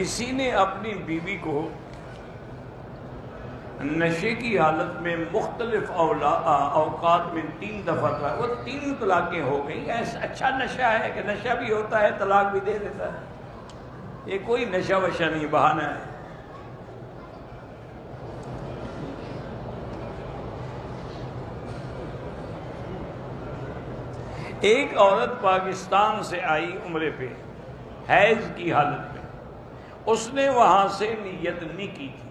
کسی نے اپنی بیوی کو نشے کی حالت میں مختلف اوقات میں 3 دفعہ طلاق، وہ 3 طلاقیں ہو گئیں. ایسا اچھا نشہ ہے کہ نشہ بھی ہوتا ہے طلاق بھی دے دیتا ہے. یہ کوئی نشہ وشہ نہیں، بہانہ ہے. ایک عورت پاکستان سے آئی عمرے پہ حیض کی حالت میں، اس نے وہاں سے نیت نہیں کی تھی.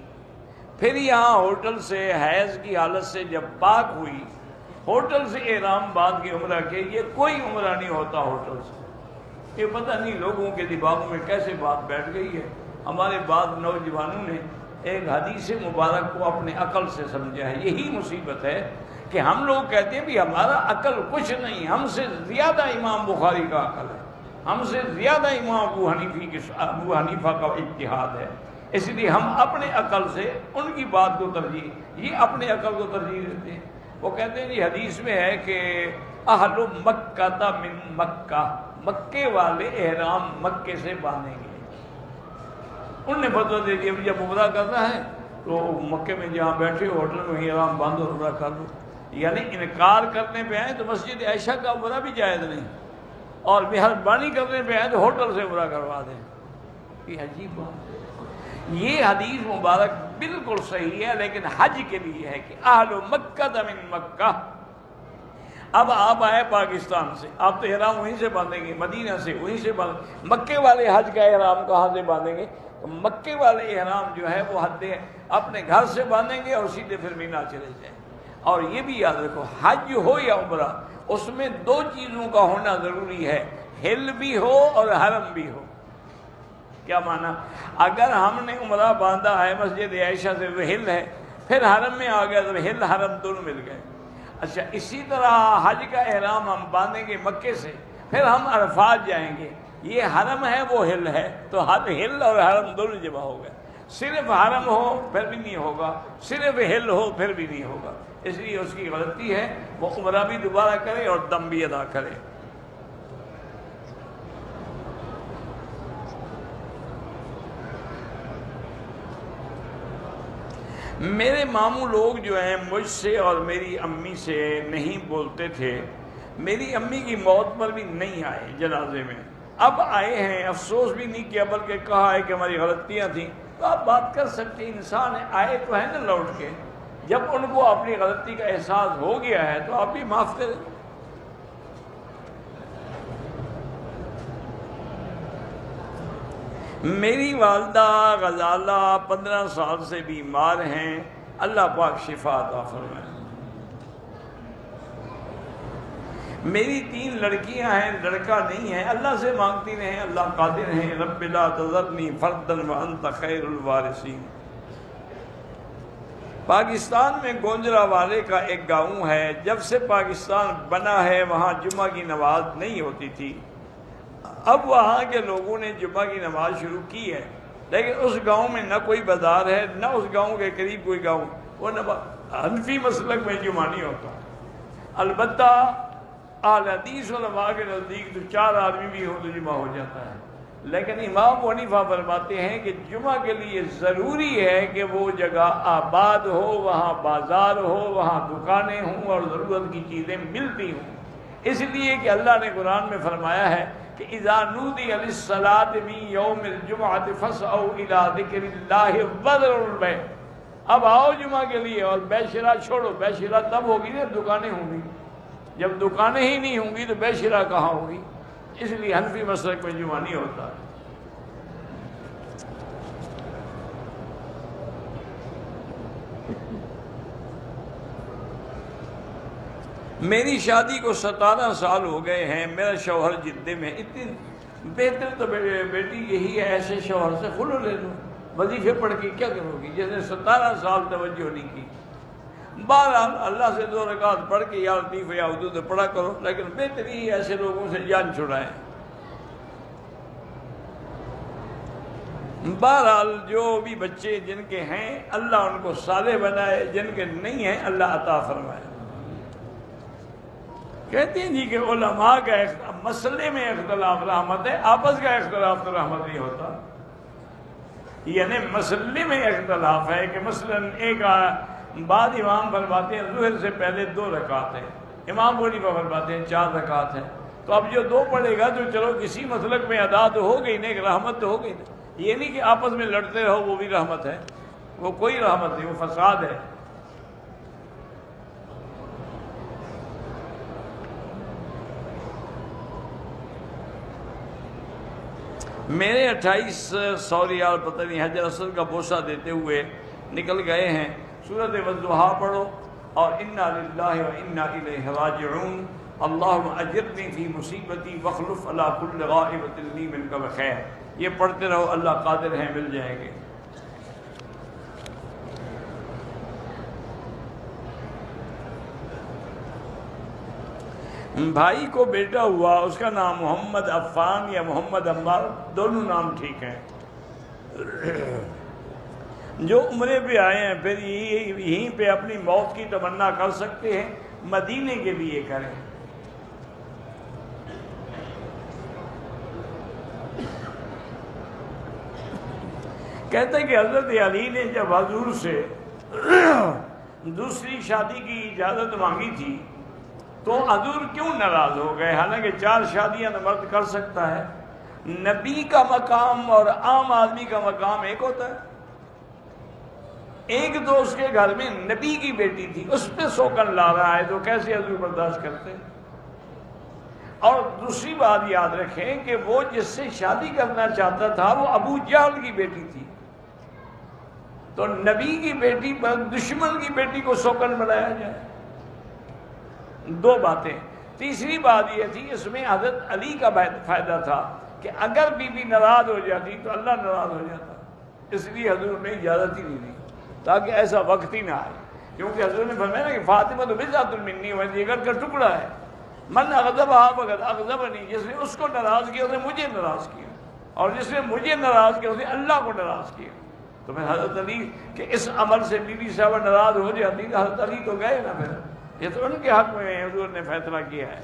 پھر یہاں ہوٹل سے حیض کی حالت سے جب پاک ہوئی، ہوٹل سے احرام باندھ کے عمرہ کے. یہ کوئی عمرہ نہیں ہوتا ہوٹل سے. یہ پتہ نہیں لوگوں کے دماغوں میں کیسے بات بیٹھ گئی ہے. ہمارے بعض نوجوانوں نے ایک حدیث مبارک کو اپنے عقل سے سمجھا ہے. یہی مصیبت ہے کہ ہم لوگ کہتے ہیں بھی ہمارا عقل کچھ نہیں، ہم سے زیادہ امام بخاری کا عقل ہے، ہم سے زیادہ امام ابو حنیفہ کا اجتہاد ہے. اس لیے ہم اپنے عقل سے ان کی بات کو ترجیح، یہ اپنے عقل کو ترجیح دیتے ہیں. وہ کہتے ہیں جی حدیث میں ہے کہ اہل مکہ من مکہ، مکے والے احرام مکے سے باندھیں گے. انہوں نے فتویٰ دے دیا جب عمرہ کرنا ہے تو مکے میں جہاں بیٹھے ہوٹل میں ہی احرام باندھو عمرہ کر لو. یعنی انکار کرنے پہ آئے تو مسجد عائشہ کا عمرہ بھی جائز نہیں، اور مہربانی کرنے پہ آئے تو ہوٹل سے عمرہ کروا دیں. یہ عجیب بات ہے. یہ حدیث مبارک بالکل صحیح ہے، لیکن حج کے لیے ہے کہ اہل مکہ من مکہ. اب آپ آئے پاکستان سے، آپ تو احرام وہیں سے باندھیں گے، مدینہ سے وہیں سے باندھیں. مکے والے حج کا احرام کہاں سے باندھیں گے؟ مکے والے احرام جو ہے وہ حد اپنے گھر سے باندھیں گے اور سیدھے پھر مینا چلے جائیں. اور یہ بھی یاد رکھو، حج ہو یا عمرہ، اس میں 2 چیزوں کا ہونا ضروری ہے، حل بھی ہو اور حرم بھی ہو. کیا معنی؟ اگر ہم نے عمرہ باندھا ہے مسجد عائشہ سے وہ حل ہے، پھر حرم میں آ گیا تو حل حرم دونوں مل گئے. اچھا اسی طرح حج کا احرام ہم باندھیں گے مکے سے، پھر ہم عرفات جائیں گے، یہ حرم ہے وہ حل ہے، تو حل اور حرم دونوں جمع ہو گئے. صرف حرم ہو پھر بھی نہیں ہوگا، صرف حل ہو پھر بھی نہیں ہوگا. اس لیے اس کی غلطی ہے، وہ عمرہ بھی دوبارہ کرے اور دم بھی ادا کرے. میرے ماموں لوگ جو ہیں مجھ سے اور میری امی سے نہیں بولتے تھے. میری امی کی موت پر بھی نہیں آئے جنازے میں. اب آئے ہیں، افسوس بھی نہیں کیا بلکہ کہا ہے کہ ہماری غلطیاں تھیں. تو آپ بات کر سکتے ہیں، انسان ہے، آئے تو ہے نا لوٹ کے. جب ان کو اپنی غلطی کا احساس ہو گیا ہے تو آپ بھی معاف کریں. میری والدہ غزالہ 15 سال سے بیمار ہیں، اللہ پاک شفا عطا فرمائے. میری 3 لڑکیاں ہیں، لڑکا نہیں ہے. اللہ سے مانگتی رہیں، اللہ قادر ہیں. رب لا تذرنی فردا وانت خیر الوارثین. پاکستان میں گوجرا والے کا ایک گاؤں ہے، جب سے پاکستان بنا ہے وہاں جمعہ کی نماز نہیں ہوتی تھی. اب وہاں کے لوگوں نے جمعہ کی نماز شروع کی ہے، لیکن اس گاؤں میں نہ کوئی بازار ہے، نہ اس گاؤں کے قریب کوئی گاؤں. وہ حنفی مسلک میں جمعہ نہیں ہوتا. البتہ اہل حدیث علماء کے نزدیک تو 4 آدمی بھی ہو تو جمعہ ہو جاتا ہے. لیکن امام ابو حنیفہ فرماتے ہیں کہ جمعہ کے لیے ضروری ہے کہ وہ جگہ آباد ہو، وہاں بازار ہو، وہاں دکانیں ہوں اور ضرورت کی چیزیں ملتی ہوں. اس لیے کہ اللہ نے قرآن میں فرمایا ہے کہ اذا نودی للصلاۃ من یوم الجمعۃ فاسعوا الی ذکر اللہ وذروا البیع. اب آؤ جمعہ کے لیے اور بے شرا چھوڑو. بے شرا تب ہوگی جب دکانیں ہوں گی، جب دکانیں ہی نہیں ہوں گی تو بے شرا کہاں ہوگی. اس لیے حنفی مسلک میں جمعہ نہیں ہوتا. میری شادی کو 17 سال ہو گئے ہیں، میرا شوہر جدے میں. اتنی بہتر تو بیٹی یہی ہے، ایسے شوہر سے خلو لے لو. وظیفے پڑھ کے کیا کرو گی جس نے 17 سال توجہ نہیں کی؟ بہرحال اللہ سے 2 رکعت پڑھ کے یا لطیف یا حدود پڑھا کرو، لیکن بہتری ہے ایسے لوگوں سے جان چھڑائیں. بہرحال جو بھی بچے جن کے ہیں اللہ ان کو صالح بنائے، جن کے نہیں ہیں اللہ عطا فرمائے. کہتے ہیں جی کہ علماء کا مسئلے میں اختلاف رحمت ہے، آپس کا اختلاف تو رحمت نہیں ہوتا. یعنی مسئلے میں اختلاف ہے کہ مثلا ایک بعد امام فرماتے ہیں ظہر سے پہلے 2 رکعت ہیں، امام ابو حنیفہ فرماتے ہیں 4 رکعت ہیں، تو اب جو 2 پڑھے گا تو چلو کسی مسلک میں ادا تو ہو گئی نہیں، ایک رحمت تو ہو گئی نہیں۔ یہ نہیں کہ آپس میں لڑتے رہو، وہ بھی رحمت ہے، وہ کوئی رحمت نہیں، وہ فساد ہے۔ میرے 28 ریال پتہ نہیں حجر اسود کا بوسہ دیتے ہوئے نکل گئے ہیں، سورۃ والضحیٰ پڑھو اور انا للہ و انا الیہ راجعون، اللہم اجرنی فی مصیبتی واخلف علی کل غائبۃ لی منک بخیر، یہ پڑھتے رہو، اللہ قادر ہیں مل جائیں گے۔ بھائی کو بیٹا ہوا، اس کا نام محمد عفان یا محمد عمار، دونوں نام ٹھیک ہیں۔ جو عمرے پہ آئے ہیں پھر یہیں پہ اپنی موت کی تمنا کر سکتے ہیں، مدینے کے لیے کریں۔ کہتے ہیں کہ حضرت علی نے جب حضور سے دوسری شادی کی اجازت مانگی تھی تو حضور کیوں ناراض ہو گئے؟ حالانکہ 4 شادیاں مرد کر سکتا ہے۔ نبی کا مقام اور عام آدمی کا مقام ایک ہوتا ہے۔ ایک تو اس کے گھر میں نبی کی بیٹی تھی، اس پہ سوکن لا رہا ہے، تو کیسے حضور برداشت کرتے؟ اور دوسری بات یاد رکھیں کہ وہ جس سے شادی کرنا چاہتا تھا وہ ابو جہل کی بیٹی تھی، تو نبی کی بیٹی پر دشمن کی بیٹی کو سوکن بنایا جائے؟ 2 باتیں۔ تیسری بات یہ تھی، اس میں حضرت علی کا فائدہ تھا کہ اگر بی بی ناراض ہو جاتی تو اللہ ناراض ہو جاتا، اس لیے حضور نے اجازت ہی نہیں دی تاکہ ایسا وقت ہی نہ آئے، کیونکہ حضور نے فرمایا نا کہ فاطمہ تو بضعۃ منی، وہ جگر کا ٹکڑا ہے، من اغضبها فقد اغضبنی، جس نے اس کو ناراض کیا اس نے مجھے ناراض کیا، اور جس نے مجھے ناراض کیا اس نے اللہ کو ناراض کیا۔ تو پھر حضرت علی کہ اس عمل سے بی بی صاحبہ ناراض ہو جاتی تو حضرت علی تو گئے نا، پھر یہ تو ان کے حق میں حضور نے فیصلہ کیا ہے۔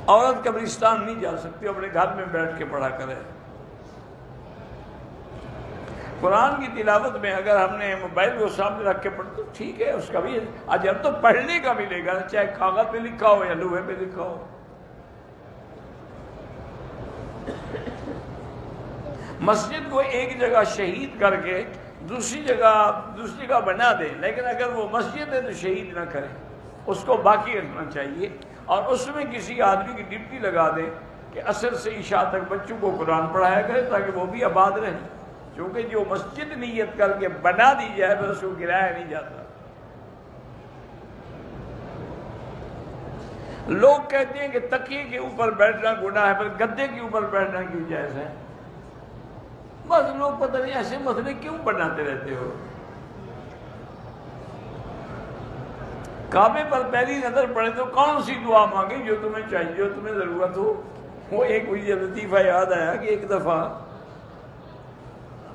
عورت قبرستان نہیں جا سکتی، اپنے گھر میں بیٹھ کے پڑھا کرے۔ قرآن کی تلاوت میں اگر ہم نے موبائل کو سامنے رکھ کے پڑھ تو ٹھیک ہے، اس کا بھی اجر تو پڑھنے کا ملے گا، چاہے کاغذ پہ لکھا ہو یا لوہے پہ لکھا ہو۔ مسجد کو ایک جگہ شہید کر کے دوسری جگہ بنا دے، لیکن اگر وہ مسجد ہے تو شہید نہ کرے، اس کو باقی رکھنا چاہیے، اور اس میں کسی آدمی کی ڈپٹی لگا دے کہ عصر سے عشاء تک بچوں کو قرآن پڑھایا کرے تاکہ وہ بھی آباد رہے، کیونکہ جو مسجد نیت کر کے بنا دی جائے پھر اس کو گرایا نہیں جاتا۔ لوگ کہتے ہیں کہ تکیے کے اوپر بیٹھنا گناہ ہے، پھر گدے کے اوپر بیٹھنا کیوں جائز ہے؟ بس لوگ پتہ نہیں ایسے مسئلے کیوں بناتے رہتے ہو۔ کعبے پر پہلی نظر پڑے تو کون سی دعا مانگے جو تمہیں چاہیے، جو تمہیں ضرورت ہو؟ وہ ایک مجھے لطیفہ یاد آیا کہ ایک دفعہ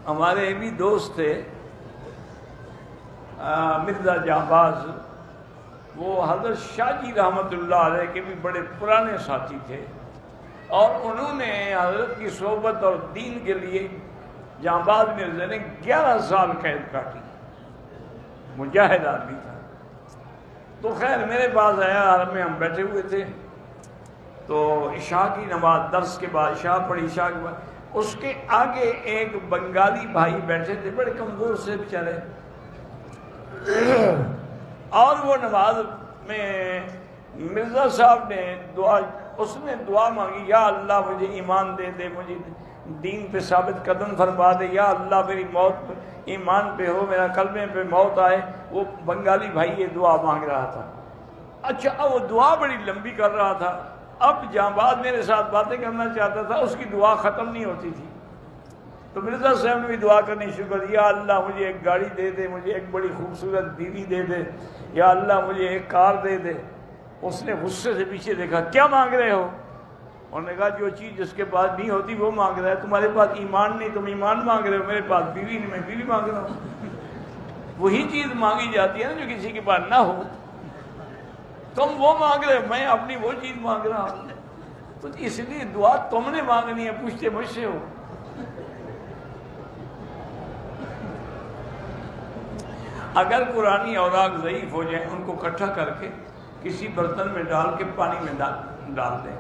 ہمارے بھی دوست تھے مرزا جہباز، وہ حضرت شاہ جی رحمۃ اللہ علیہ کے بھی بڑے پرانے ساتھی تھے، اور انہوں نے حضرت کی صحبت اور دین کے لیے جہباز مرزا نے 11 سال قید کاٹی، مجاہد آدمی تھا۔ تو خیر میرے پاس آیا، حرم میں ہم بیٹھے ہوئے تھے، تو عشاء کی نماز درس کے بعد عشاء پڑھی، عشاء کے بعد اس کے آگے ایک بنگالی بھائی بیٹھے تھے، بڑے کمزور سے بیچارے، اور وہ نماز میں مرزا صاحب نے اس نے دعا مانگی، یا اللہ مجھے ایمان دے دے، مجھے دین پہ ثابت قدم فرما دے، یا اللہ میری موت ایمان پہ ہو، میرا کلمے پہ موت آئے۔ وہ بنگالی بھائی یہ دعا مانگ رہا تھا۔ اچھا وہ دعا بڑی لمبی کر رہا تھا، اب جہاں بعد میرے ساتھ باتیں کرنا چاہتا تھا، اس کی دعا ختم نہیں ہوتی تھی، تو مرزا صاحب نے بھی دعا کرنی شروع کر دی، یا اللہ مجھے ایک گاڑی دے دے، مجھے ایک بڑی خوبصورت بیوی دے دے، یا اللہ مجھے ایک کار دے دے۔ اس نے غصے سے پیچھے دیکھا، کیا مانگ رہے ہو؟ انہوں نے کہا جو چیز جس کے پاس نہیں ہوتی وہ مانگ رہا ہے، تمہارے پاس ایمان نہیں، تم ایمان مانگ رہے ہو، میرے پاس بیوی نہیں، میں بیوی مانگ رہا ہوں۔ وہی چیز مانگی جاتی ہے نا جو کسی کے پاس نہ ہو۔ تم وہ مانگ رہے، میں اپنی وہ چیز مانگ رہا ہوں، تو اس لیے دعا تم نے مانگنی ہے، پوچھتے مجھ سے ہو۔ اگر قرآنی اوراق ضعیف ہو جائیں ان کو اکٹھا کر کے کسی برتن میں ڈال کے پانی میں ڈال دیں،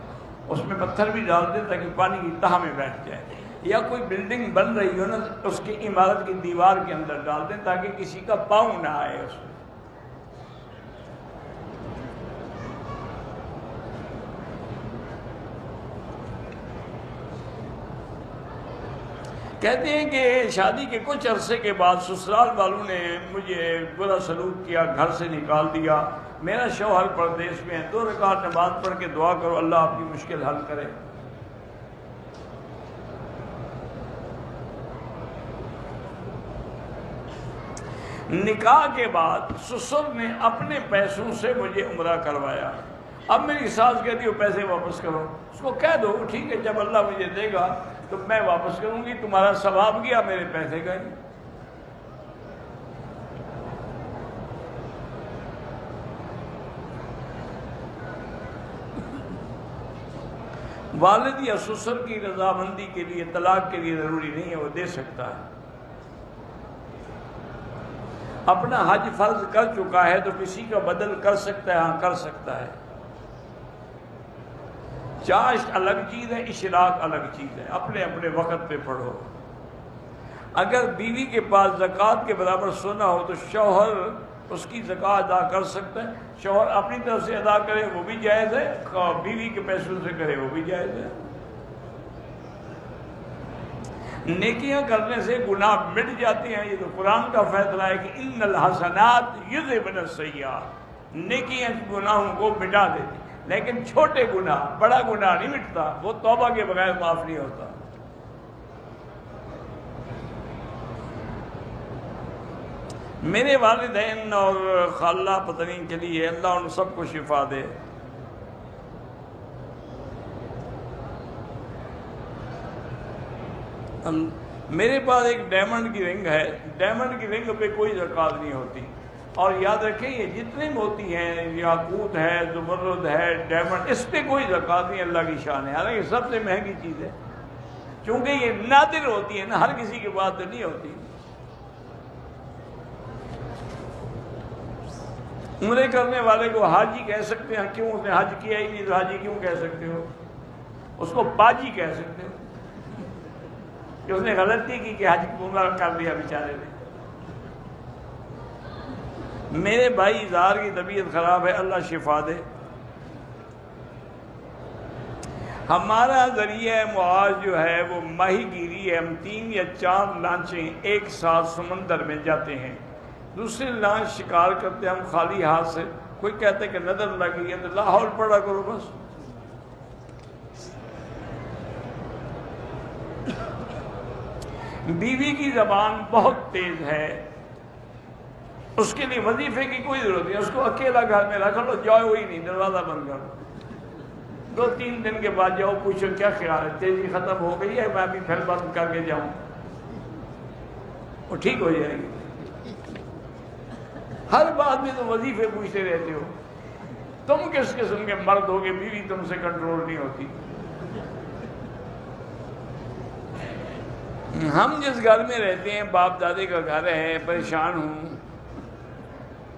اس میں پتھر بھی ڈال دیں تاکہ پانی کی تہہ میں بیٹھ جائے، یا کوئی بلڈنگ بن رہی ہو نا اس کی عمارت کی دیوار کے اندر ڈال دیں تاکہ کسی کا پاؤں نہ آئے اس میں۔ کہتے ہیں کہ شادی کے کچھ عرصے کے بعد سسرال والوں نے مجھے برا سلوک کیا، گھر سے نکال دیا، میرا شوہر پردیس میں ہے، 2 رکعت نماز پڑھ کے دعا کرو اللہ آپ کی مشکل حل کرے۔ نکاح کے بعد سسر نے اپنے پیسوں سے مجھے عمرہ کروایا، اب میری ساس کہتی ہو پیسے واپس کرو، اس کو کہہ دو ٹھیک ہے جب اللہ مجھے دے گا تو میں واپس کروں گی، تمہارا ثواب گیا میرے پیسے گئے۔ والد یا سسر کی رضامندی کے لیے طلاق کے لیے ضروری نہیں ہے، وہ دے سکتا ہے۔ اپنا حج فرض کر چکا ہے تو کسی کا بدل کر سکتا ہے، ہاں کر سکتا ہے۔ چاشت الگ چیز ہے، اشراق الگ چیز ہے، اپنے اپنے وقت پہ پڑھو۔ اگر بیوی کے پاس زکوٰۃ کے برابر سونا ہو تو شوہر اس کی زکوٰۃ ادا کر سکتا ہے، شوہر اپنی طرف سے ادا کرے وہ بھی جائز ہے، بیوی کے پیسوں سے کرے وہ بھی جائز ہے۔ نیکیاں کرنے سے گناہ مٹ جاتے ہیں، یہ تو قرآن کا فیصلہ ہے کہ ان الحسنات یذھبن السیئات، نیکیاں گناہوں کو مٹا دیتی، لیکن چھوٹے گناہ، بڑا گناہ نہیں مٹتا، وہ توبہ کے بغیر معاف نہیں ہوتا۔ میرے والدین اور خالہ پتہ نہیں چلی ہے، اللہ ان سب کو شفا دے۔ میرے پاس ایک ڈائمنڈ کی رنگ ہے، ڈائمنڈ کی رنگ پہ کوئی زکوٰۃ نہیں ہوتی، اور یاد رکھیں یہ جتنے موتی ہیں، یاقوت ہے، زمرد ہے، ڈائمنڈ، اس پہ کوئی زکوٰۃ نہیں، اللہ کی شان ہے، حالانکہ سب سے مہنگی چیز ہے، چونکہ یہ نادر ہوتی ہے نا، ہر کسی کے پاس تو نہیں ہوتی۔ عمرے کرنے والے کو حاجی کہہ سکتے ہیں، کیوں؟ اس نے حج کیا ہی نہیں تو حاجی کیوں کہہ سکتے ہو؟ اس کو باجی کہہ سکتے ہو کہ اس نے غلطی کی کہ حج عمرہ کر دیا بیچارے نے۔ میرے بھائی اظہار کی طبیعت خراب ہے، اللہ شفا دے۔ ہمارا ذریعہ معاش جو ہے وہ ماہی گیری ہے، ہم 3 یا 4 لانچیں ایک ساتھ سمندر میں جاتے ہیں، دوسری لانچ شکار کرتے ہم خالی ہاتھ سے، کوئی کہتے کہ نظر لگی ہے تو لاہور پڑا کرو بس۔ بیوی کی زبان بہت تیز ہے، اس کے لیے وظیفے کی کوئی ضرورت نہیں، اس کو اکیلا گھر میں رکھ لو، جاؤ ہی نہیں، دروازہ بند کر دو، 2-3 دن کے بعد جاؤ، پوچھو کیا خیال ہے، تیزی ختم ہو گئی ہے، میں ابھی پھر بند کر کے جاؤں، وہ ٹھیک ہو جائے گی۔ ہر بات میں تو وظیفے پوچھتے رہتے ہو، تم کس قسم کے مرد ہو گے، بیوی تم سے کنٹرول نہیں ہوتی۔ ہم جس گھر میں رہتے ہیں باپ دادے کا گھر ہے، پریشان ہوں،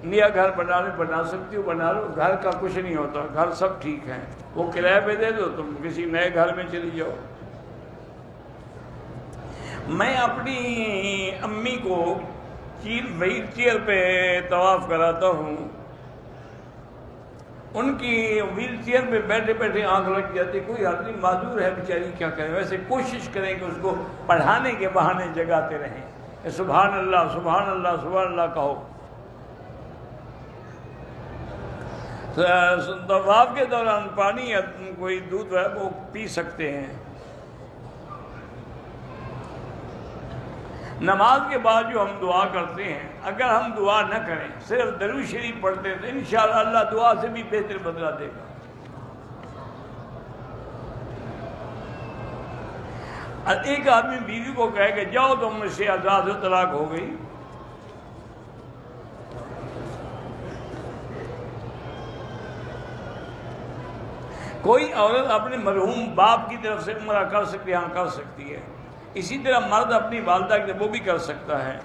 نیا گھر بنا سکتی ہو بنا لو، گھر کا کچھ نہیں ہوتا، گھر سب ٹھیک ہے، وہ کرایہ پہ دے دو، تم کسی نئے گھر میں چلی جاؤ۔ میں اپنی امی کو وہیل چیئر پہ طواف کراتا ہوں، ان کی ویل چیئر پہ بیٹھے بیٹھے آنکھ لگ جاتی، کوئی آدمی معذور ہے بیچاری، کیا کریں، ویسے کوشش کریں کہ اس کو پڑھانے کے بہانے جگاتے رہیں، سبحان اللہ سبحان اللہ سبحان اللہ کہو۔ طواف کے دوران پانی یا کوئی دودھ ہے وہ پی سکتے ہیں۔ نماز کے بعد جو ہم دعا کرتے ہیں، اگر ہم دعا نہ کریں، صرف درود شریف پڑھتے ہیں تو انشاءاللہ اللہ دعا سے بھی بہتر بدلہ دے گا۔ ایک آدمی بیوی کو کہے کہ جاؤ تم مجھ سے آزاد ہو، طلاق ہو گئی، کوئی عورت اپنے مرحوم باپ کی طرف سے عمرہ کر سکتی ہے؟ ہاں کر سکتی ہے. اسی طرح مرد اپنی والدہ کے وہ بھی کر سکتا ہے.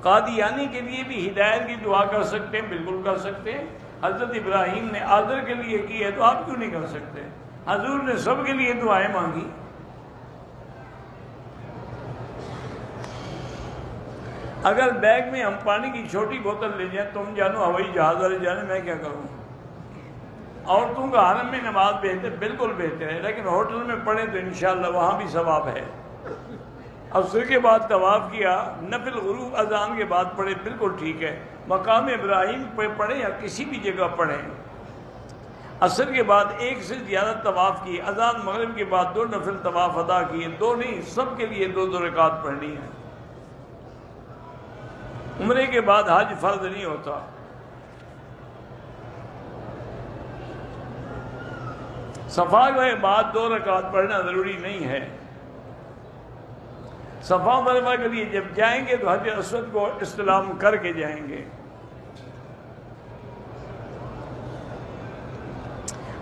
قادیانی کے لیے بھی ہدایت کی دعا کر سکتے ہیں، بالکل کر سکتے ہیں. حضرت ابراہیم نے آذر کے لیے کی ہے تو آپ کیوں نہیں کر سکتے؟ حضور نے سب کے لیے دعائیں مانگی. اگر بیگ میں ہم پانی کی چھوٹی بوتل لے جائیں، تم جانو ہوائی جہاز والے جانے، میں کیا کروں؟ عورتوں کا حرم میں نماز بہتر، بالکل بہتر ہے، لیکن ہوٹل میں پڑھیں تو انشاءاللہ وہاں بھی ثواب ہے. عصر کے بعد طواف کیا، نفل غروب اذان کے بعد پڑھے، بالکل ٹھیک ہے. مقام ابراہیم پہ پڑھیں یا کسی بھی جگہ پڑھیں. عصر کے بعد ایک سے زیادہ طواف کیے، اذان مغرب کے بعد 2 نفل طواف ادا کیے، 2 نہیں، سب کے لیے 2 رکعت پڑھنی ہے. عمرے کے بعد حج فرض نہیں ہوتا. صفا کے بعد 2 رکعت پڑھنا ضروری نہیں ہے. صفا مروا کے لیے جب جائیں گے تو حجر اسود کو استلام کر کے جائیں گے.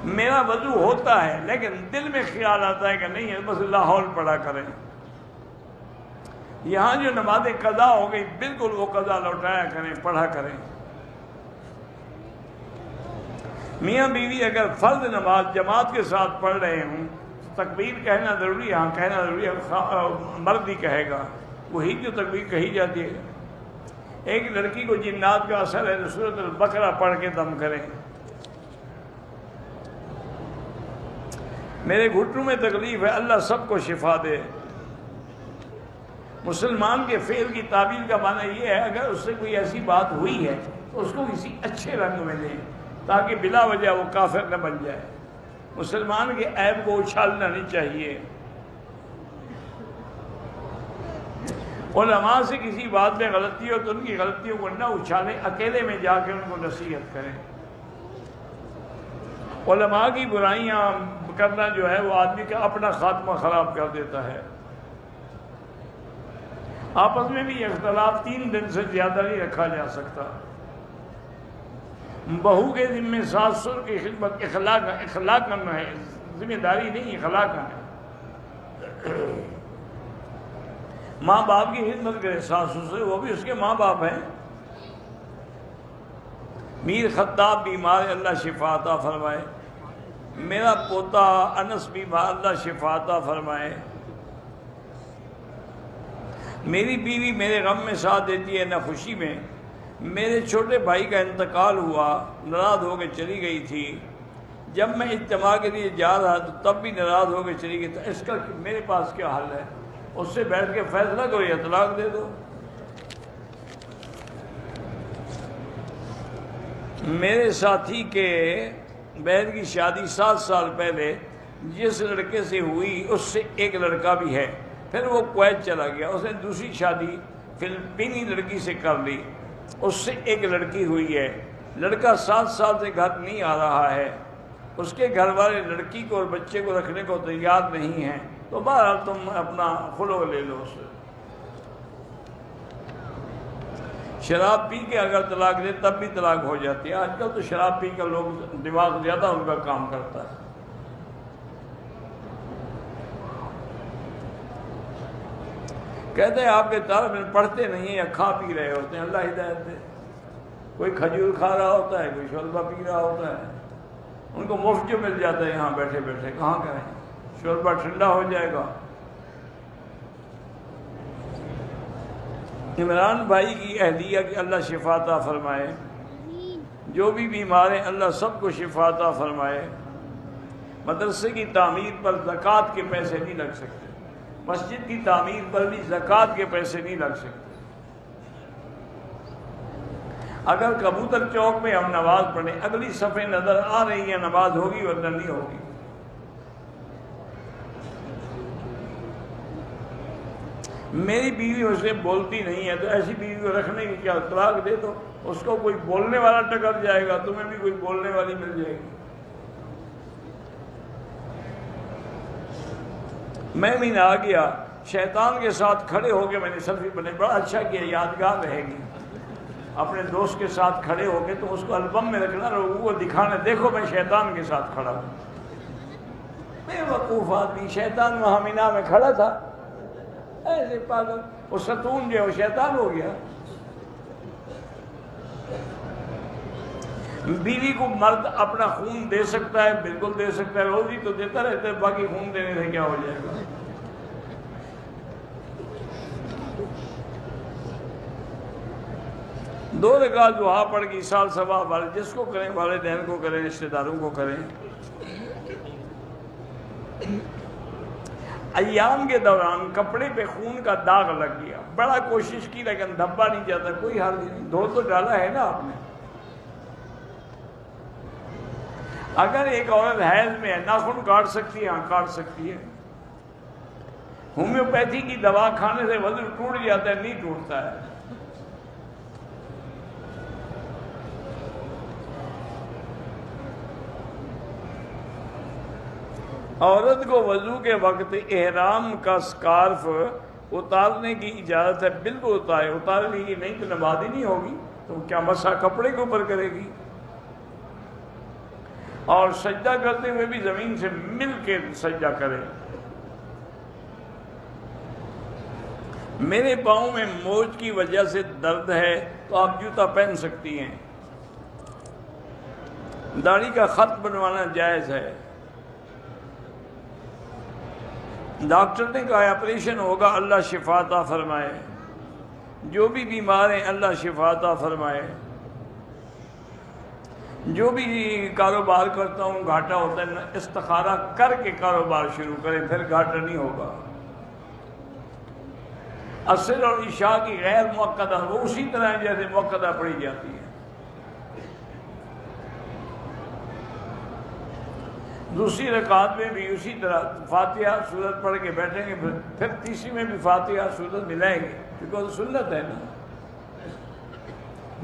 میرا وضو ہوتا ہے لیکن دل میں خیال آتا ہے کہ نہیں ہے، بس لاہور پڑھا کریں. یہاں جو نمازیں قضا ہو گئی، بالکل وہ قضا لوٹایا کریں، پڑھا کریں. میاں بیوی اگر فرض نماز جماعت کے ساتھ پڑھ رہے ہوں، تکبیر کہنا ضروری ہے؟ ہاں کہنا ضروری ہے، مرد ہی کہے گا، وہی جو تکبیر کہی جاتی ہے. ایک لڑکی کو جنات کا اثر ہے تو سورۃ البقرہ پڑھ کے دم کریں. میرے گھٹنوں میں تکلیف ہے، اللہ سب کو شفا دے. مسلمان کے فعل کی تعبیر کا معنی یہ ہے اگر اس سے کوئی ایسی بات ہوئی ہے تو اس کو کسی اچھے رنگ میں لیں تاکہ بلا وجہ وہ کافر نہ بن جائے. مسلمان کے عیب کو اچھالنا نہیں چاہیے. علماء سے کسی بات میں غلطی ہو تو ان کی غلطیوں کو نہ اچھالیں، اکیلے میں جا کے ان کو نصیحت کریں. علماء کی برائیاں کرنا جو ہے وہ آدمی کا اپنا خاتمہ خراب کر دیتا ہے. آپس میں بھی اختلاف 3 دن سے زیادہ نہیں رکھا جا سکتا. بہو کے ذمہ ساس سسر کی خدمت اخلاق کرنا ہے، ذمہ داری نہیں، اخلاق ہے. ماں باپ کی خدمت کرے ساس سسر، وہ بھی اس کے ماں باپ ہیں. میر خطاب بیمار ہے، اللہ شفا عطا فرمائے. میرا پوتا انس بیمار، اللہ شفا عطا فرمائے. میری بیوی میرے غم میں ساتھ دیتی ہے نہ خوشی میں. میرے چھوٹے بھائی کا انتقال ہوا، ناراض ہو کے چلی گئی تھی. جب میں اجتماع کے لیے جا رہا تو تب بھی ناراض ہو کے چلی گئی. تو اس کا میرے پاس کیا حل ہے؟ اس سے بیٹھ کے فیصلہ کرو یا طلاق دے دو. میرے ساتھی کے بہن کی شادی 7 سال پہلے جس لڑکے سے ہوئی اس سے ایک لڑکا بھی ہے. پھر وہ کویت چلا گیا، اس نے دوسری شادی فلپینی لڑکی سے کر لی، اس سے ایک لڑکی ہوئی ہے. لڑکا 7 سال سے گھر نہیں آ رہا ہے. اس کے گھر والے لڑکی کو اور بچے کو رکھنے کو تیار نہیں ہیں. تو بہرحال تم اپنا خلو لے لو اس سے. شراب پی کے اگر طلاق دے تب بھی طلاق ہو جاتی ہے. آج کل تو شراب پی کر لوگ دماغ زیادہ ان کا کام کرتا ہے. کہتے ہیں آپ کے طالب علم پڑھتے نہیں ہیں یا کھا پی رہے ہوتے ہیں، اللہ ہدایت دے. کوئی کھجور کھا رہا ہوتا ہے، کوئی شوربہ پی رہا ہوتا ہے. ان کو مفت جو مل جاتا ہے یہاں بیٹھے بیٹھے، کہاں کریں؟ شوربہ ٹھنڈا ہو جائے گا. عمران بھائی کی اہلیہ کی اللہ شفا عطا فرمائے. جو بھی بیمار ہیں اللہ سب کو شفا عطا فرمائے. مدرسے کی تعمیر پر زکوٰۃ کے پیسے نہیں لگ سکتے. مسجد کی تعمیر پر بھی زکوٰۃ کے پیسے نہیں لگ سکتے. اگر کبوتر چوک میں ہم نماز پڑھیں، اگلی صفحے نظر آ رہی ہیں، نماز ہوگی ورنہ نہیں ہوگی. میری بیوی مجھ سے بولتی نہیں ہے تو ایسی بیوی کو رکھنے کی کیا؟ طلاق دے دو. اس کو کوئی بولنے والا ٹکر جائے گا، تمہیں بھی کوئی بولنے والی مل جائے گی. میں بھی نہ آ گیا، شیطان کے ساتھ کھڑے ہو کے میں نے سیلفی بنائی، بڑا اچھا کیا، یادگار رہے گی. اپنے دوست کے ساتھ کھڑے ہو کے تو اس کو البم میں رکھنا، لوگوں کو دکھانا، دیکھو میں شیطان کے ساتھ کھڑا ہوں۔ بے وقوف آدمی، شیطان وہاں مینا میں کھڑا تھا، ایسے پاگل، وہ ستون جو ہے وہ شیطان ہو گیا۔ بیوی کو مرد اپنا خون دے سکتا ہے، بالکل دے سکتا ہے، روزی تو دیتا رہتا ہے، باقی خون دینے سے کیا ہو جائے گا؟ دو رکعت دعا پڑھ کے سال ثواب والے، جس کو کریں، والدین کو کریں، رشتہ داروں کو کریں۔ ایام کے دوران کپڑے پہ خون کا داغ لگ گیا، بڑا کوشش کی لیکن دھبا نہیں جاتا، کوئی حل نہیں، دھو تو ڈالا ہے نا آپ نے۔ اگر ایک عورت حیض میں ہے، ناخن کاٹ سکتی ہے، ہاں کاٹ سکتی ہے۔ ہومیوپیتھی کی دوا کھانے سے وضو ٹوٹ جاتا ہے، نہیں ٹوٹتا ہے۔ عورت کو وضو کے وقت احرام کا سکارف اتارنے کی اجازت ہے، بالکل اتارے، اتارنے کی نہیں تو نماز ہی نہیں ہوگی، تو کیا مسح کپڑے کے اوپر کرے گی؟ اور سجدہ کرتے ہوئے بھی زمین سے مل کے سجدہ کرے۔ میرے پاؤں میں موچ کی وجہ سے درد ہے تو آپ جوتا پہن سکتی ہیں۔ داڑھی کا خط بنوانا جائز ہے۔ ڈاکٹر نے کہا آپریشن ہوگا، اللہ شفا عطا فرمائے۔ جو بھی بیمار ہیں اللہ شفا عطا فرمائے۔ جو بھی کاروبار کرتا ہوں گھاٹا ہوتا ہے، استخارہ کر کے کاروبار شروع کریں، پھر گھاٹا نہیں ہوگا۔ عصر اور عشاء کی غیر موقدہ وہ اسی طرح ہے جیسے موقدہ پڑھی جاتی ہے۔ دوسری رکعت میں بھی اسی طرح فاتحہ سورت پڑھ کے بیٹھیں گے، پھر تیسری میں بھی فاتحہ سورت ملائیں گے، کیونکہ وہ سنت ہے نا۔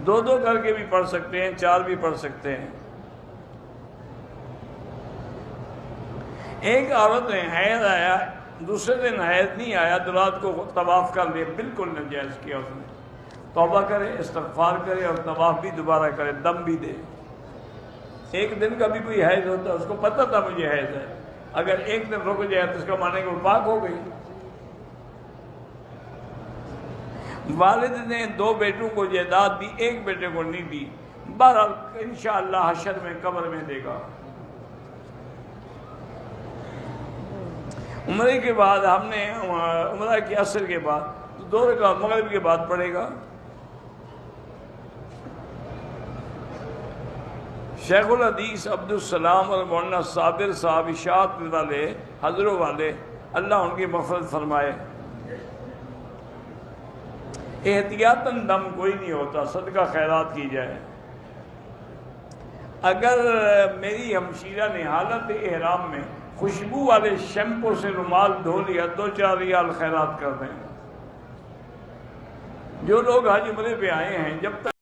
دو دو کر کے بھی پڑھ سکتے ہیں، چار بھی پڑھ سکتے ہیں۔ ایک عورت نے حیض آیا، دوسرے دن حیض نہیں آیا تو رات کو طواف کر لیا، بالکل ناجائز کیا اس نے۔ توبہ کرے، استغفار کرے اور طواف بھی دوبارہ کرے، دم بھی دے۔ ایک دن کا بھی کوئی حیض ہوتا ہے، اس کو پتہ تھا مجھے حیض ہے، اگر ایک دن رک جائے تو اس کا معنی کہ وہ پاک ہو گئی۔ والد نے 2 بیٹوں کو جائیداد دی، ایک بیٹے کو نہیں دی، بہرحال انشاءاللہ حشر میں قبر میں دے گا۔ عمرے کے بعد ہم نے عمرہ کے عصر کے بعد 2 رکعت مغرب کے بعد پڑھے گا۔ شیخ الحدیث عبدالسلام اور مولانا صابر صاحب اشاعت والے حضروں والے، اللہ ان کی مغفرت فرمائے۔ احتیاطاً دم کوئی نہیں ہوتا، صدقہ خیرات کی جائے۔ اگر میری ہمشیرہ نے حالت احرام میں خوشبو والے شیمپو سے رومال دھو لیا، 2-4 ریال خیرات کر دیں۔ جو لوگ حج عمرے پہ آئے ہیں، جب تک